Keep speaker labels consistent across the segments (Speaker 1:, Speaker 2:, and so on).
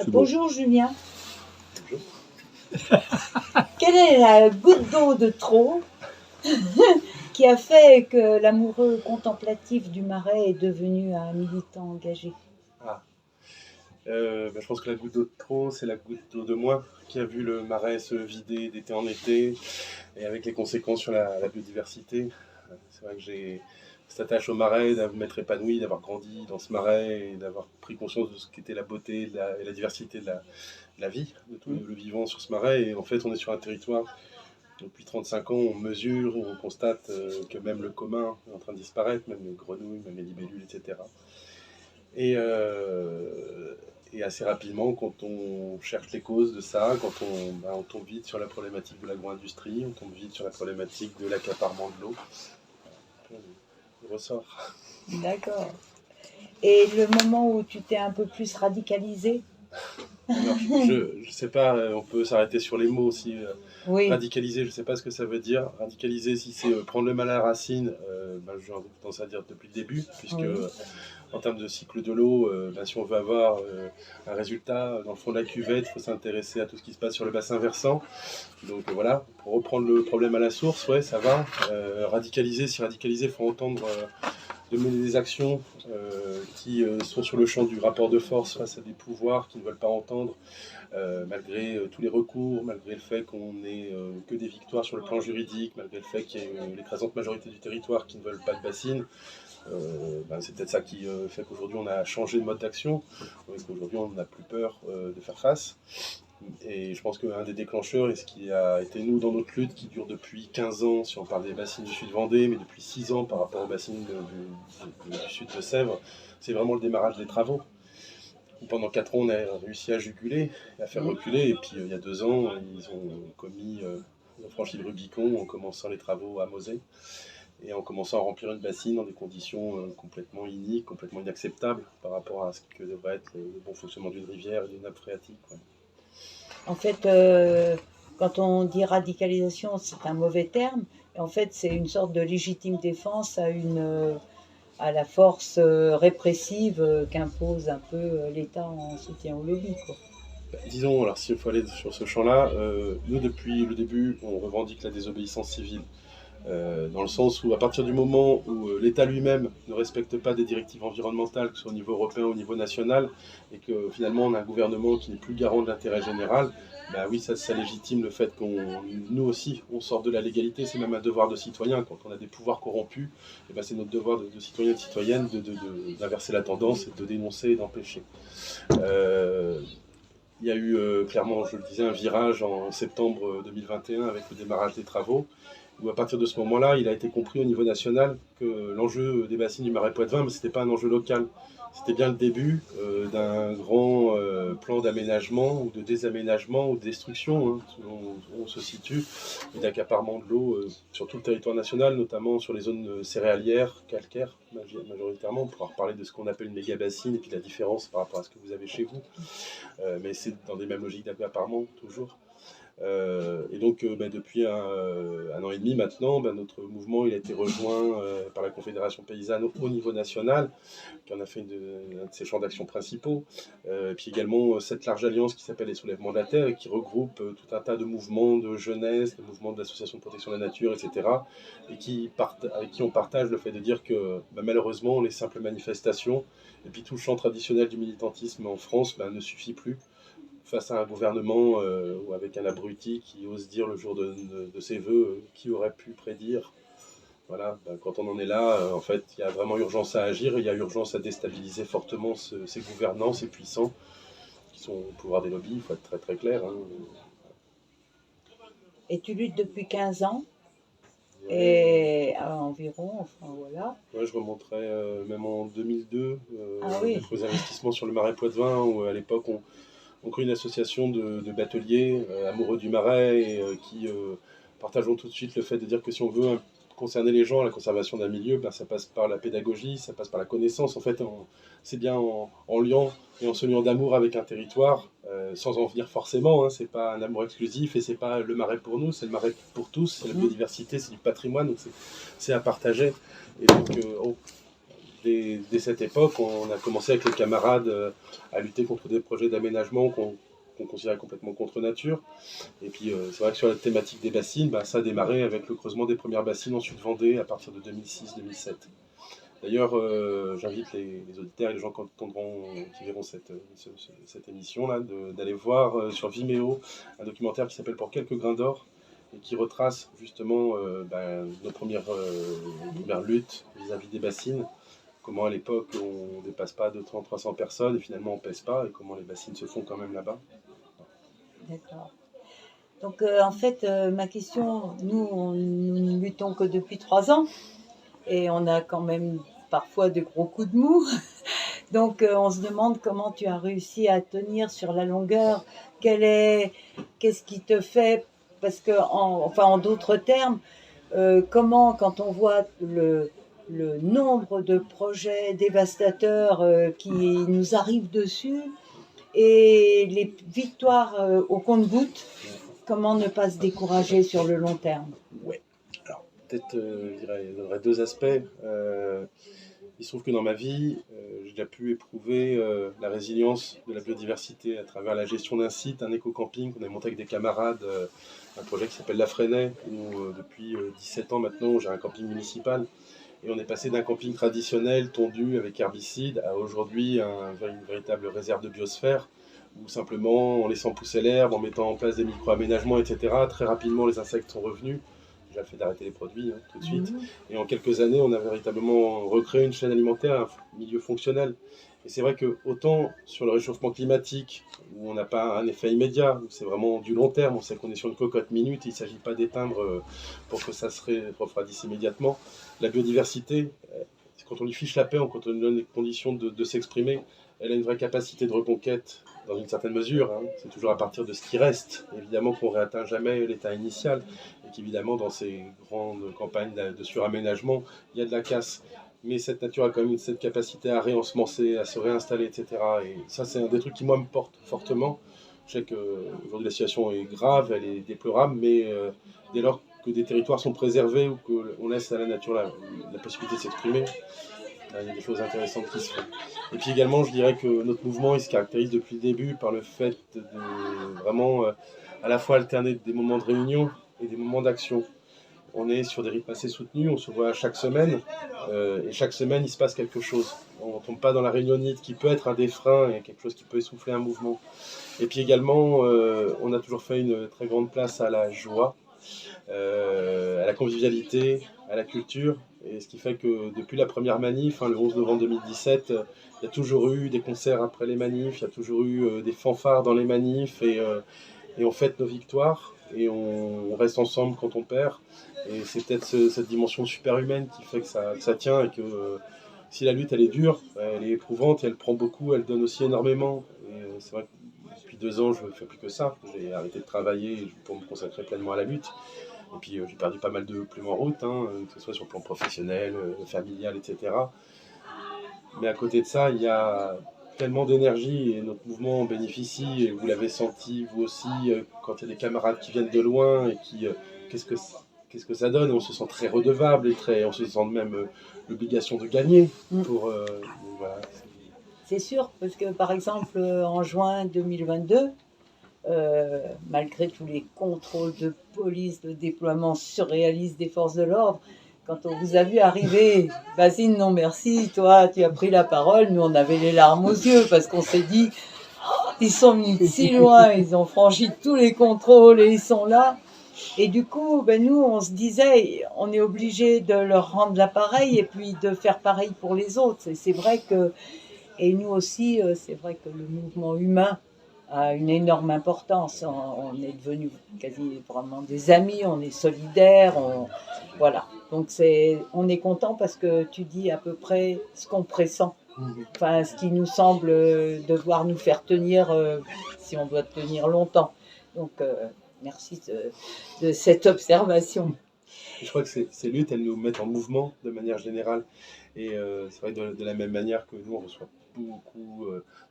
Speaker 1: Bonjour Julien.
Speaker 2: Bonjour.
Speaker 1: Quelle est la goutte d'eau de trop qui a fait que l'amoureux contemplatif du Marais est devenu un militant engagé?
Speaker 2: Je pense que la goutte d'eau de trop, c'est la goutte d'eau de moins qui a vu le Marais se vider d'été en été et avec les conséquences sur la biodiversité. C'est vrai que j'ai cette attache au Marais, m'être épanoui, d'avoir grandi dans ce Marais et d'avoir pris conscience de ce qu'était la beauté et la diversité de la vie, de tout le vivant sur ce Marais. Et en fait, on est sur un territoire, depuis 35 ans, on mesure, on constate que même le commun est en train de disparaître, même les grenouilles, même les libellules, etc. Et assez rapidement, quand on cherche les causes de ça, quand on tombe vite sur la problématique de l'agro-industrie, on tombe vite sur la problématique de l'accaparement de l'eau. Il ressort.
Speaker 1: D'accord. Et le moment où tu t'es un peu plus radicalisé?
Speaker 2: Alors, je sais pas, on peut s'arrêter sur les mots aussi.
Speaker 1: Oui.
Speaker 2: Radicaliser, je sais pas ce que ça veut dire. Radicaliser, si c'est prendre le mal à la racine, j'ai tendance à dire depuis le début, puisque en termes de cycle de l'eau, si on veut avoir un résultat dans le fond de la cuvette, il faut s'intéresser à tout ce qui se passe sur le bassin versant. Donc voilà, pour reprendre le problème à la source, ouais, ça va. Radicaliser, si radicaliser, il faut entendre de mener des actions qui sont sur le champ du rapport de force face à des pouvoirs qui ne veulent pas entendre, malgré tous les recours, malgré le fait qu'on n'ait que des victoires sur le plan juridique, malgré le fait qu'il y ait l'écrasante majorité du territoire qui ne veulent pas de bassines. C'est peut-être ça qui fait qu'aujourd'hui on a changé de mode d'action, et qu'aujourd'hui on n'a plus peur de faire face. Et je pense qu'un des déclencheurs, et ce qui a été nous dans notre lutte qui dure depuis 15 ans, si on parle des bassines du sud Vendée, mais depuis 6 ans par rapport aux bassines du sud de Sèvres, c'est vraiment le démarrage des travaux. Pendant 4 ans, on a réussi à juguler, à faire reculer, et puis il y a 2 ans, ils ont franchi le Rubicon en commençant les travaux à Mosée, et en commençant à remplir une bassine dans des conditions complètement iniques, complètement inacceptables par rapport à ce que devrait être le bon fonctionnement d'une rivière et d'une nappe phréatique. Ouais.
Speaker 1: En fait, quand on dit radicalisation, c'est un mauvais terme. En fait, c'est une sorte de légitime défense à la force répressive qu'impose un peu l'État en soutien au lobby, quoi.
Speaker 2: Disons, alors s'il faut aller sur ce champ-là, nous depuis le début, on revendique la désobéissance civile. Dans le sens où à partir du moment où l'État lui-même ne respecte pas des directives environnementales, que ce soit au niveau européen ou au niveau national, et que finalement on a un gouvernement qui n'est plus garant de l'intérêt général, bah oui, ça légitime le fait nous aussi, on sort de la légalité, c'est même un devoir de citoyen. Quand on a des pouvoirs corrompus, et ben c'est notre devoir de citoyen et de citoyenne d'inverser la tendance, et de dénoncer et d'empêcher. Il y a eu clairement, je le disais, un virage en septembre 2021 avec le démarrage des travaux, où à partir de ce moment-là, il a été compris au niveau national que l'enjeu des bassines du Marais Poitevin, ce n'était pas un enjeu local. C'était bien le début d'un grand plan d'aménagement ou de désaménagement ou de destruction, selon où on se situe, et d'accaparement de l'eau sur tout le territoire national, notamment sur les zones céréalières, calcaires, majoritairement. On pourra reparler de ce qu'on appelle une méga-bassine et puis la différence par rapport à ce que vous avez chez vous. Mais c'est dans des mêmes logiques d'accaparement, toujours. Et donc, depuis un an et demi maintenant, notre mouvement il a été rejoint par la Confédération paysanne au niveau national, qui en a fait un de ses champs d'action principaux. Et puis également cette large alliance qui s'appelle les Soulèvements de la Terre et qui regroupe tout un tas de mouvements de jeunesse, de mouvements de l'association de protection de la nature, etc. Et avec qui on partage le fait de dire que malheureusement, les simples manifestations et puis tout le champ traditionnel du militantisme en France ne suffit plus face à un gouvernement ou avec un abruti qui ose dire le jour de ses vœux qui aurait pu prédire. Voilà, quand on en est là, en fait, il y a vraiment urgence à agir, il y a urgence à déstabiliser fortement ces gouvernants, ces puissants, qui sont au pouvoir des lobbies, il faut être très très clair.
Speaker 1: Et tu luttes depuis 15 ans
Speaker 2: Ouais.
Speaker 1: et environ, enfin voilà.
Speaker 2: Ouais, je remonterais même en 2002,
Speaker 1: Oui.
Speaker 2: aux investissements sur le Marais Poitevin, où à l'époque on crée une association de bateliers amoureux du Marais et qui partageons tout de suite le fait de dire que si on veut concerner les gens à la conservation d'un milieu, ça passe par la pédagogie, ça passe par la connaissance. En fait, c'est bien en liant et en se liant d'amour avec un territoire, sans en venir forcément. C'est pas un amour exclusif et c'est pas le Marais pour nous, c'est le Marais pour tous, c'est la biodiversité, c'est du patrimoine, donc c'est à partager. Et donc, dès cette époque, on a commencé avec les camarades à lutter contre des projets d'aménagement qu'on considérait complètement contre nature. Et puis c'est vrai que sur la thématique des bassines, ça a démarré avec le creusement des premières bassines en Sud-Vendée à partir de 2006-2007. D'ailleurs, j'invite les auditeurs et les gens qui verront cette émission-là d'aller voir sur Vimeo un documentaire qui s'appelle Pour quelques grains d'or et qui retrace justement nos premières luttes vis-à-vis des bassines, comment à l'époque on ne dépasse pas de 300 personnes et finalement on ne pèse pas, et comment les bassines se font quand même là-bas.
Speaker 1: D'accord. Donc en fait, ma question, nous ne luttons que depuis 3 ans et on a quand même parfois de gros coups de mou. Donc on se demande comment tu as réussi à tenir sur la longueur, qu'est-ce qui te fait, parce que en d'autres termes, comment quand on voit le nombre de projets dévastateurs qui nous arrivent dessus et les victoires au compte-gouttes, comment ne pas se décourager sur le long terme?
Speaker 2: Ouais. Alors, peut-être, je donnerais deux aspects. Il se trouve que dans ma vie, j'ai déjà pu éprouver la résilience de la biodiversité à travers la gestion d'un site, un éco-camping qu'on a monté avec des camarades, un projet qui s'appelle La Fresnaye, où depuis 17 ans maintenant, j'ai un camping municipal. Et on est passé d'un camping traditionnel, tondu, avec herbicides, à aujourd'hui une véritable réserve de biosphère, où simplement, en laissant pousser l'herbe, en mettant en place des micro-aménagements, etc., très rapidement, les insectes sont revenus. Déjà le fait d'arrêter les produits tout de suite. Et en quelques années, on a véritablement recréé une chaîne alimentaire, un milieu fonctionnel. Et c'est vrai que autant sur le réchauffement climatique, où on n'a pas un effet immédiat, où c'est vraiment du long terme, on sait qu'on est sur une cocotte minute, il ne s'agit pas d'éteindre pour que ça se refroidisse immédiatement. La biodiversité, quand on lui fiche la paix, quand on lui donne les conditions de s'exprimer, elle a une vraie capacité de reconquête dans une certaine mesure. C'est toujours à partir de ce qui reste, évidemment, qu'on ne réatteint jamais l'état initial, et qu'évidemment, dans ces grandes campagnes de suraménagement, il y a de la casse. Mais cette nature a quand même cette capacité à réensemencer, à se réinstaller, etc. Et ça, c'est un des trucs qui, moi, me porte fortement. Je sais qu'aujourd'hui, la situation est grave, elle est déplorable, mais dès lors que des territoires sont préservés ou qu'on laisse à la nature la possibilité de s'exprimer, il y a des choses intéressantes qui se font. Et puis également, je dirais que notre mouvement, il se caractérise depuis le début par le fait de vraiment à la fois alterner des moments de réunion et des moments d'action. On est sur des rythmes assez soutenus, on se voit chaque semaine, et chaque semaine, il se passe quelque chose. On ne tombe pas dans la réunionnite qui peut être un des freins et quelque chose qui peut essouffler un mouvement. Et puis également, on a toujours fait une très grande place à la joie, à la convivialité, à la culture. Et ce qui fait que depuis la première manif, le 11 novembre 2017, il y a toujours eu des concerts après les manifs, il y a toujours eu des fanfares dans les manifs, et on fête nos victoires, et on reste ensemble quand on perd. Et c'est peut-être cette dimension super-humaine qui fait que ça tient, et que si la lutte elle est dure, elle est éprouvante, elle prend beaucoup, elle donne aussi énormément. Et c'est vrai que depuis 2 ans, je ne fais plus que ça. J'ai arrêté de travailler pour me consacrer pleinement à la lutte. Et puis j'ai perdu pas mal de plumes en route, que ce soit sur le plan professionnel, familial, etc. Mais à côté de ça, il y a tellement d'énergie, et notre mouvement en bénéficie, et vous l'avez senti vous aussi, quand il y a des camarades qui viennent de loin et qui... qu'est-ce que ça donne? On se sent très redevable, et on se sent même l'obligation de gagner. Voilà.
Speaker 1: C'est sûr, parce que par exemple, en juin 2022, malgré tous les contrôles de police, le déploiement surréaliste des forces de l'ordre, quand on vous a vu arriver, Basine, non merci, toi, tu as pris la parole, nous on avait les larmes aux yeux, parce qu'on s'est dit, oh, ils sont venus si loin, ils ont franchi tous les contrôles et ils sont là. Et du coup, nous, on se disait, on est obligé de leur rendre l'appareil et puis de faire pareil pour les autres. Et c'est vrai que, et nous aussi, c'est vrai que le mouvement humain a une énorme importance. On est devenus quasi vraiment des amis, on est solidaires, voilà. Donc on est content parce que tu dis à peu près ce qu'on pressent. Enfin, ce qui nous semble devoir nous faire tenir, si on doit tenir longtemps. Donc, merci de cette observation.
Speaker 2: Je crois que ces luttes, elles nous mettent en mouvement de manière générale. Et c'est vrai que de la même manière que nous, on reçoit beaucoup,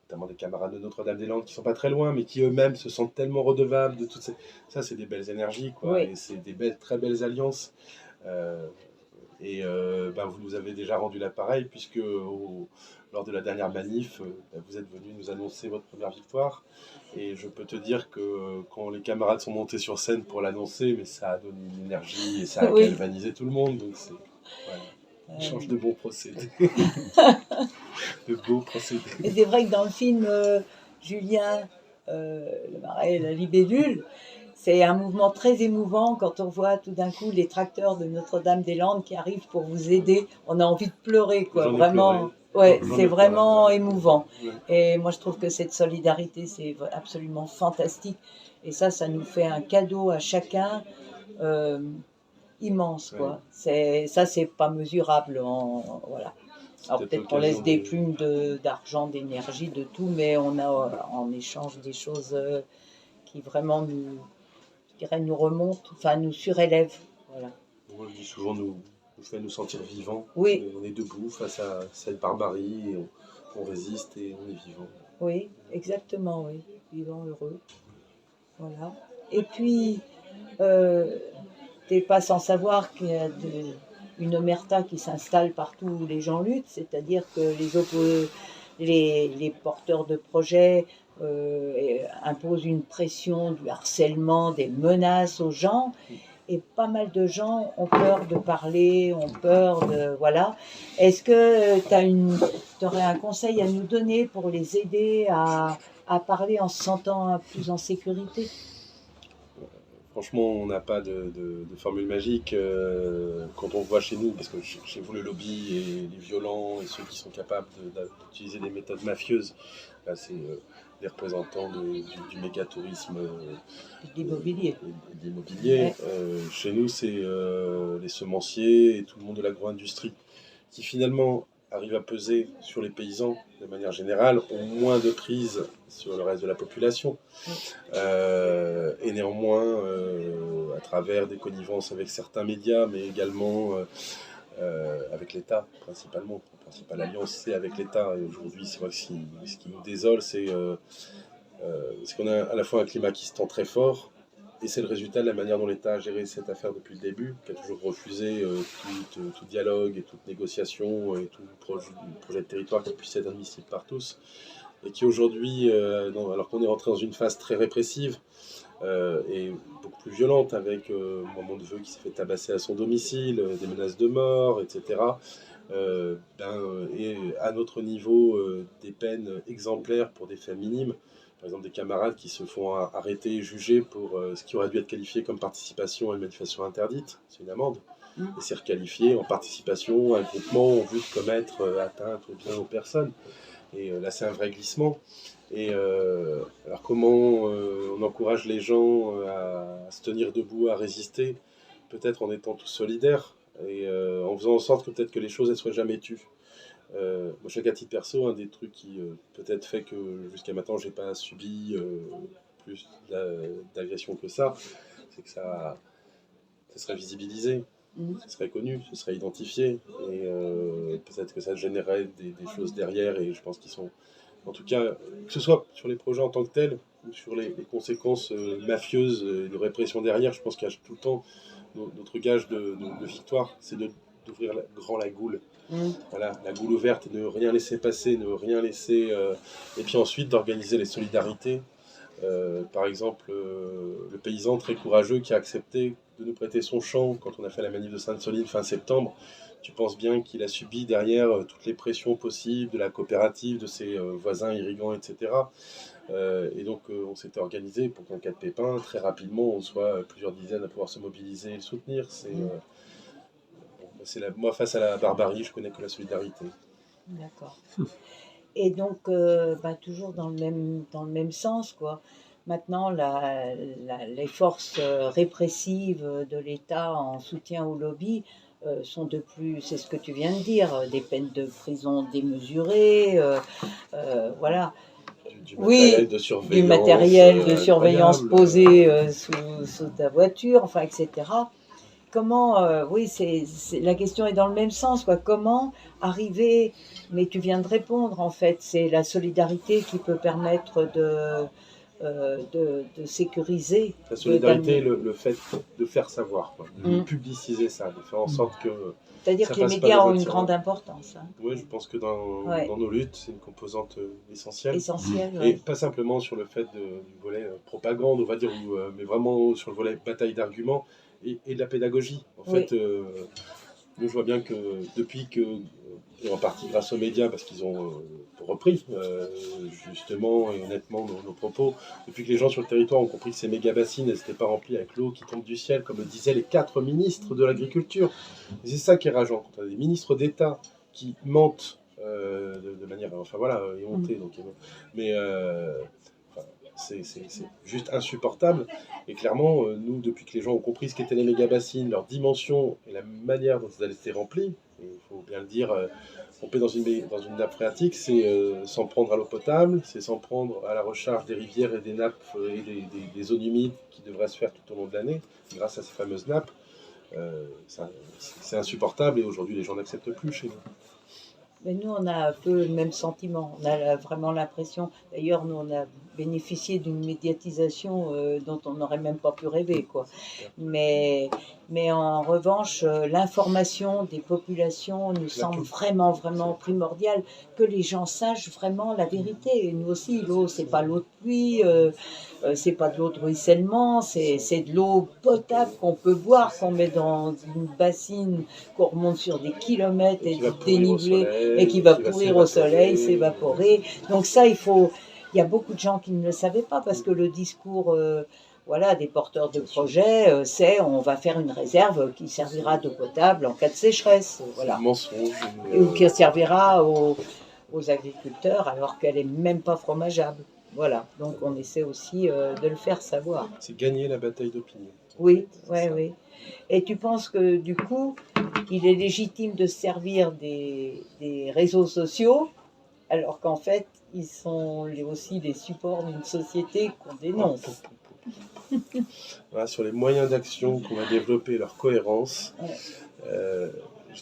Speaker 2: notamment des camarades de Notre-Dame-des-Landes qui sont pas très loin, mais qui eux-mêmes se sentent tellement redevables de toutes ces... Ça, c'est des belles énergies, quoi. Oui. Et c'est des très belles alliances. Et vous nous avez déjà rendu l'appareil, puisque lors de la dernière manif, vous êtes venu nous annoncer votre première victoire. Et je peux te dire que quand les camarades sont montés sur scène pour l'annoncer, mais ça a donné une énergie et ça a
Speaker 1: Oui.
Speaker 2: galvanisé tout le monde. Donc c'est voilà. Échange de bons procédés. De beaux procédés.
Speaker 1: Et c'est vrai que dans le film Julien, le marais et la libellule, c'est un mouvement très émouvant quand on voit tout d'un coup les tracteurs de Notre-Dame-des-Landes qui arrivent pour vous aider. On a envie de pleurer, quoi.
Speaker 2: J'en ai
Speaker 1: Vraiment,
Speaker 2: pleuré.
Speaker 1: ouais, c'est vraiment émouvant.
Speaker 2: Ouais.
Speaker 1: Et moi, je trouve que cette solidarité, c'est absolument fantastique. Et ça nous fait un cadeau à chacun immense, quoi.
Speaker 2: Ouais.
Speaker 1: C'est pas mesurable. Voilà. Alors peut-être qu'on laisse des plumes d'argent, d'énergie, de tout, mais on a en échange des choses qui vraiment nous, je dirais, nous remontent, enfin nous surélèvent. Voilà.
Speaker 2: Moi, je dis souvent, nous fait nous sentir vivants.
Speaker 1: Oui.
Speaker 2: On est debout face à cette barbarie, et on résiste et on est vivant.
Speaker 1: Oui, exactement, oui. Vivant, heureux. Voilà. Et puis, t'es pas sans savoir qu'il y a une omerta qui s'installe partout où les gens luttent, c'est-à-dire que les porteurs de projets imposent une pression, du harcèlement, des menaces aux gens, et pas mal de gens ont peur de parler, ont peur de... Voilà. Est-ce que tu aurais un conseil à nous donner pour les aider à parler en se sentant plus en sécurité ?
Speaker 2: Franchement, on n'a pas de formule magique. Quand on voit chez nous, parce que chez vous le lobby et les violents et ceux qui sont capables d'utiliser des méthodes mafieuses, là c'est des représentants du mégatourisme
Speaker 1: l'immobilier.
Speaker 2: Ouais. Chez nous, c'est les semenciers et tout le monde de l'agro-industrie qui finalement arrivent à peser sur les paysans de manière générale, ont moins de prise sur le reste de la population. Et néanmoins, à travers des connivences avec certains médias, mais également avec l'État, principalement. La principale alliance, c'est avec l'État. Et aujourd'hui, c'est vrai que ce qui nous désole, c'est qu'on a à la fois un climat qui se tend très fort, et c'est le résultat de la manière dont l'État a géré cette affaire depuis le début, qui a toujours refusé tout dialogue et toute négociation et tout projet de territoire qui puisse être admissible par tous. Et qui aujourd'hui, alors qu'on est rentré dans une phase très répressive et beaucoup plus violente, avec mon neveu qui s'est fait tabasser à son domicile, des menaces de mort, etc., et à notre niveau, des peines exemplaires pour des faits minimes. Par exemple, des camarades qui se font arrêter et juger pour ce qui aurait dû être qualifié comme participation à une manifestation interdite, c'est une amende, et c'est requalifié en participation à un groupement en vue de commettre atteinte aux biens aux personnes. Et là, c'est un vrai glissement. Et alors, comment on encourage les gens à se tenir debout, à résister, peut-être en étant tous solidaires et en faisant en sorte que peut-être que les choses ne soient jamais tues. Moi, chaque à titre perso, un des trucs qui peut-être fait que jusqu'à maintenant, j'ai pas subi plus d'agression que ça, c'est que ça serait visibilisé. Ce serait connu, ce serait identifié, et peut-être que ça générerait des choses derrière, et je pense qu'ils sont, en tout cas, que ce soit sur les projets en tant que tels, ou sur les conséquences mafieuses de répression derrière, je pense qu'il y a tout le temps notre gage de victoire, c'est d'ouvrir grand la goule. Voilà, la goule ouverte, ne rien laisser passer, ne rien laisser... et puis ensuite d'organiser les solidarités. Par exemple, le paysan très courageux qui a accepté de nous prêter son champ quand on a fait la manif de Sainte-Soline fin septembre. Tu penses bien qu'il a subi derrière toutes les pressions possibles de la coopérative, de ses voisins irrigants, etc. Et donc on s'était organisé pour qu'en cas de pépin, très rapidement, on soit plusieurs dizaines à pouvoir se mobiliser et le soutenir. Moi, face à la barbarie, je connais que la solidarité.
Speaker 1: D'accord. Et donc, toujours dans le même sens, quoi. Maintenant, les forces répressives de l'État en soutien au lobby sont de plus, c'est ce que tu viens de dire, des peines de prison démesurées, voilà.
Speaker 2: Du matériel de surveillance
Speaker 1: posé sous ta voiture, enfin, etc. Comment, la question est dans le même sens, quoi. Comment arriver, mais tu viens de répondre en fait, c'est la solidarité qui peut permettre de sécuriser.
Speaker 2: La solidarité, le fait de faire savoir, quoi, de publiciser ça, de faire en sorte que
Speaker 1: C'est-à-dire
Speaker 2: ça
Speaker 1: que les
Speaker 2: passe pas
Speaker 1: médias
Speaker 2: les
Speaker 1: ont
Speaker 2: voies de
Speaker 1: une
Speaker 2: tiroir.
Speaker 1: grande importance. Hein.
Speaker 2: Oui, je pense que
Speaker 1: Ouais.
Speaker 2: dans nos luttes, c'est une composante essentielle.
Speaker 1: Essentiel.
Speaker 2: Et
Speaker 1: Ouais.
Speaker 2: pas simplement sur le fait du volet propagande, on va dire, mais vraiment sur le volet bataille d'arguments et de la pédagogie. En
Speaker 1: Oui.
Speaker 2: fait, nous, je vois bien que depuis que, et en partie grâce aux médias, parce qu'ils ont repris justement et honnêtement nos propos, depuis que les gens sur le territoire ont compris que ces méga bassines, elles n'étaient pas remplies avec l'eau qui tombe du ciel, comme le disaient les 4 ministres de l'agriculture. Et c'est ça qui est rageant, quand on a des ministres d'État qui mentent de manière, enfin voilà, éhontée, donc, mais enfin, c'est juste insupportable. Et clairement, nous, depuis que les gens ont compris ce qu'étaient les méga-bassines, leur dimension et la manière dont elles étaient remplies, il faut bien le dire, pomper dans une nappe phréatique, c'est s'en prendre à l'eau potable, c'est s'en prendre à la recharge des rivières et des nappes et des zones humides qui devraient se faire tout au long de l'année, grâce à ces fameuses nappes. C'est insupportable et aujourd'hui, les gens n'acceptent plus chez nous.
Speaker 1: Mais nous, on a un peu le même sentiment. On a vraiment l'impression. D'ailleurs, nous, on a bénéficié d'une médiatisation dont on n'aurait même pas pu rêver, quoi. Mais en revanche, l'information des populations nous semble vraiment, vraiment primordiale, que les gens sachent vraiment la vérité. Et nous aussi, l'eau, c'est pas l'eau de pluie, c'est pas de l'eau de ruissellement, c'est de l'eau potable qu'on peut boire, qu'on met dans une bassine, qu'on remonte sur des kilomètres et du dénivelé, et qui va pourrir au soleil, s'évaporer. Donc ça, il y a beaucoup de gens qui ne le savaient pas, parce que le discours voilà, des porteurs de projets, c'est on va faire une réserve qui servira d'eau potable en cas de sécheresse. Voilà.
Speaker 2: Mensonge.
Speaker 1: Ou qui servira aux agriculteurs alors qu'elle n'est même pas fromageable. Voilà, donc on essaie aussi de le faire savoir.
Speaker 2: C'est gagner la bataille d'opinion.
Speaker 1: Oui, oui, oui. Et tu penses que du coup, il est légitime de servir des réseaux sociaux, alors qu'en fait, ils sont aussi les supports d'une société qu'on dénonce.
Speaker 2: Voilà, sur les moyens d'action qu'on va développer, leur cohérence,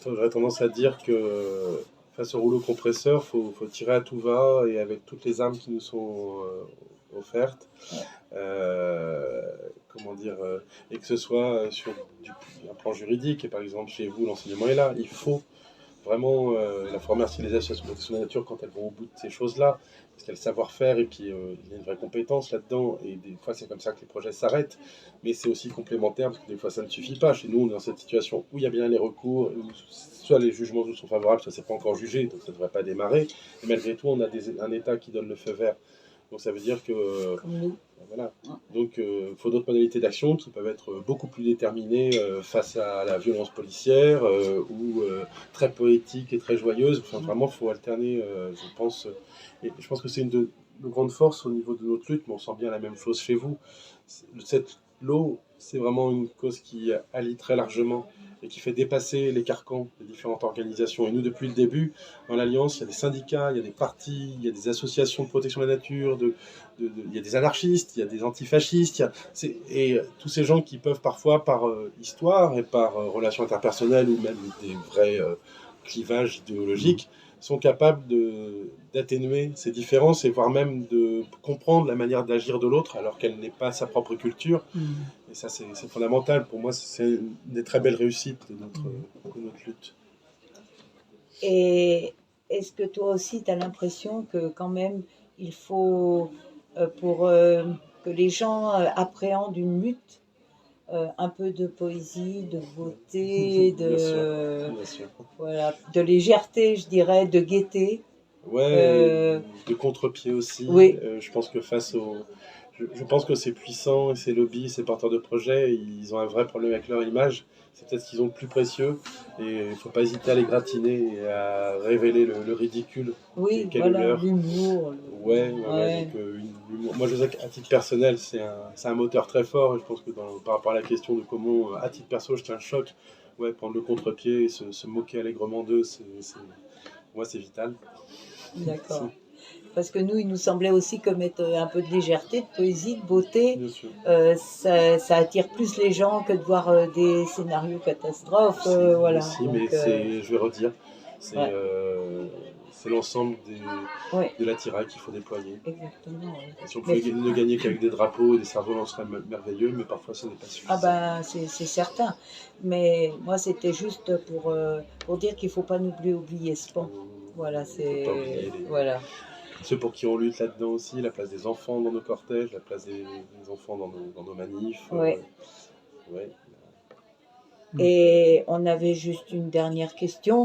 Speaker 2: j'aurais tendance à dire que face au rouleau compresseur, faut tirer à tout va et avec toutes les armes qui nous sont offertes. Comment dire, et que ce soit sur un plan juridique, et par exemple chez vous, l'enseignement est là, il faut vraiment, il faut remercier les associations de protection de la nature quand elles vont au bout de ces choses-là, parce qu'il y a le savoir-faire et puis il y a une vraie compétence là-dedans, et des fois c'est comme ça que les projets s'arrêtent, mais c'est aussi complémentaire, parce que des fois ça ne suffit pas. Chez nous, on est dans cette situation où il y a bien les recours, où soit les jugements nous sont favorables, soit c'est pas encore jugé, donc ça ne devrait pas démarrer, et malgré tout, on a un État qui donne le feu vert. Donc ça veut dire que voilà. Donc il faut d'autres modalités d'action qui peuvent être beaucoup plus déterminées face à la violence policière ou très poétique et très joyeuse. Enfin, vraiment, il faut alterner, je pense. Et je pense que c'est une de nos grandes forces au niveau de notre lutte, mais on sent bien la même chose chez vous. L'eau, c'est vraiment une cause qui allie très largement et qui fait dépasser les carcans des différentes organisations. Et nous, depuis le début, dans l'Alliance, il y a des syndicats, il y a des partis, il y a des associations de protection de la nature, il y a des anarchistes, il y a des antifascistes, et tous ces gens qui peuvent parfois, par histoire et par relations interpersonnelles ou même des vrais clivages idéologiques, sont capables d'atténuer ces différences et voire même de comprendre la manière d'agir de l'autre alors qu'elle n'est pas sa propre culture. Et ça, c'est fondamental. Pour moi, c'est une des très belles réussites de notre lutte.
Speaker 1: Et est-ce que toi aussi, tu as l'impression que quand même, il faut, pour que les gens appréhendent une lutte, un peu de poésie, de beauté,
Speaker 2: Bien sûr.
Speaker 1: Voilà, de légèreté, je dirais, de gaieté.
Speaker 2: Ouais, de contre-pied aussi.
Speaker 1: Oui.
Speaker 2: Je pense que je pense que ces puissants et ces lobbies, ces porteurs de projets, ils ont un vrai problème avec leur image. C'est peut-être ce qu'ils ont de plus précieux. Et il ne faut pas hésiter à les gratiner et à révéler le ridicule.
Speaker 1: Oui,
Speaker 2: qu'est
Speaker 1: voilà,
Speaker 2: le leur.
Speaker 1: l'humour.
Speaker 2: Ouais. Donc, moi, je sais qu'à titre personnel, c'est un moteur très fort. Et je pense que par rapport à la question de comment, à titre perso, je tiens le choc, prendre le contre-pied et se moquer allègrement d'eux, pour moi, c'est vital.
Speaker 1: D'accord. Parce que nous, il nous semblait aussi que mettre un peu de légèreté, de poésie, de beauté, ça attire plus les gens que de voir des scénarios catastrophes. Voilà.
Speaker 2: Aussi, mais je vais redire, c'est l'ensemble
Speaker 1: Oui,
Speaker 2: de l'attirail qu'il faut déployer.
Speaker 1: exactement. Ouais.
Speaker 2: Et si on
Speaker 1: Mais
Speaker 2: pouvait ne gagner qu'avec des drapeaux et des cerfs-volants, ce serait merveilleux, mais parfois ce n'est pas
Speaker 1: ah
Speaker 2: suffisant.
Speaker 1: ben c'est certain. Mais moi c'était juste pour dire qu'il faut pas oublier ce pan. Voilà,
Speaker 2: Il ne faut pas oublier
Speaker 1: voilà.
Speaker 2: ceux pour qui on lutte là-dedans aussi, la place des enfants dans nos cortèges, la place des enfants dans nos manifs.
Speaker 1: Ouais.
Speaker 2: Ouais.
Speaker 1: Et on avait juste une dernière question.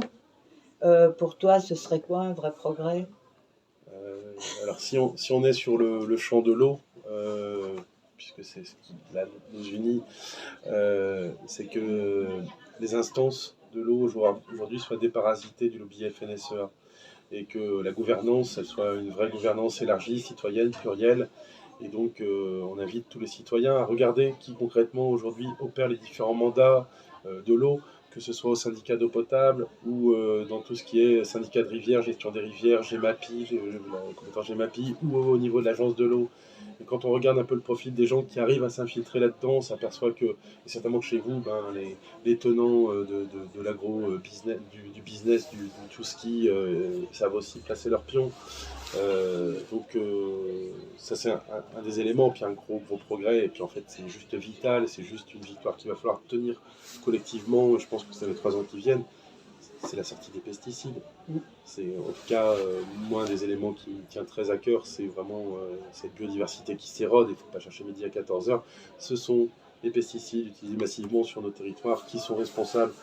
Speaker 1: Pour toi, ce serait quoi un vrai progrès?
Speaker 2: Alors si on est sur le champ de l'eau, puisque c'est ce qui là, nous unit, c'est que les instances de l'eau aujourd'hui soient déparasitées du lobby FNSEA et que la gouvernance, elle soit une vraie gouvernance élargie, citoyenne, plurielle. Et donc, on invite tous les citoyens à regarder qui concrètement aujourd'hui opère les différents mandats de l'eau, que ce soit au syndicat d'eau potable ou dans tout ce qui est syndicat de rivière, gestion des rivières, GEMAPI, la compétence GEMAPI, ou au niveau de l'agence de l'eau. Et quand on regarde un peu le profil des gens qui arrivent à s'infiltrer là-dedans, on s'aperçoit que, et certainement que chez vous, les tenants de l'agro-business, du business, du tout ski, savent aussi placer leurs pions. Ça c'est un des éléments, puis un gros progrès, et puis en fait c'est juste vital, c'est juste une victoire qu'il va falloir tenir collectivement, je pense que c'est les 3 ans qui viennent, c'est la sortie des pesticides. C'est en tout cas, moi, un des éléments qui me tient très à cœur, c'est vraiment cette biodiversité qui s'érode, il ne faut pas chercher midi à 14h, ce sont les pesticides utilisés massivement sur nos territoires qui sont responsables,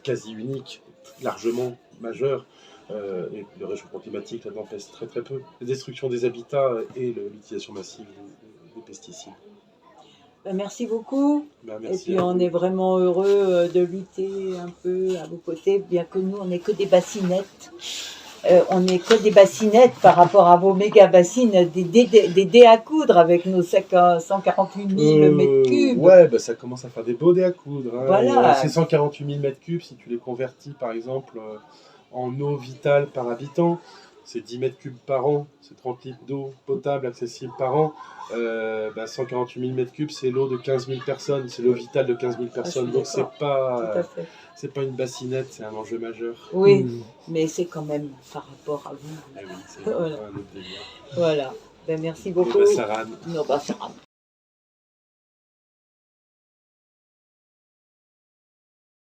Speaker 2: quasi uniques, largement majeurs, et le réchauffement climatique là-dedans pèse très très peu. La destruction des habitats et l'utilisation massive des pesticides.
Speaker 1: Ben, merci beaucoup. Et
Speaker 2: Merci
Speaker 1: puis
Speaker 2: à
Speaker 1: on
Speaker 2: vous.
Speaker 1: est vraiment heureux de lutter un peu à vos côtés, bien que nous on n'est que des bassinettes. On n'est que des bassinettes par rapport à vos méga bassines, des dés à coudre avec nos 148 000 mètres cubes.
Speaker 2: Ouais, bah ça commence à faire des beaux dés à coudre. Hein.
Speaker 1: Voilà.
Speaker 2: Ces 148 000 mètres cubes, si tu les convertis par exemple en eau vitale par habitant, c'est 10 mètres cubes par an, c'est 30 litres d'eau potable accessible par an. 148 000 mètres cubes, c'est l'eau de 15 000 personnes, c'est l'eau vitale de 15 000 personnes. Donc
Speaker 1: Tout à fait.
Speaker 2: c'est pas une bassinette, c'est un enjeu majeur.
Speaker 1: Oui, mais c'est quand même par rapport à vous.
Speaker 2: Ah oui, c'est
Speaker 1: Voilà.
Speaker 2: un autre délire.
Speaker 1: Voilà. Ben, merci
Speaker 2: Et
Speaker 1: beaucoup.
Speaker 2: bah, Saran.
Speaker 1: Non, bah, ça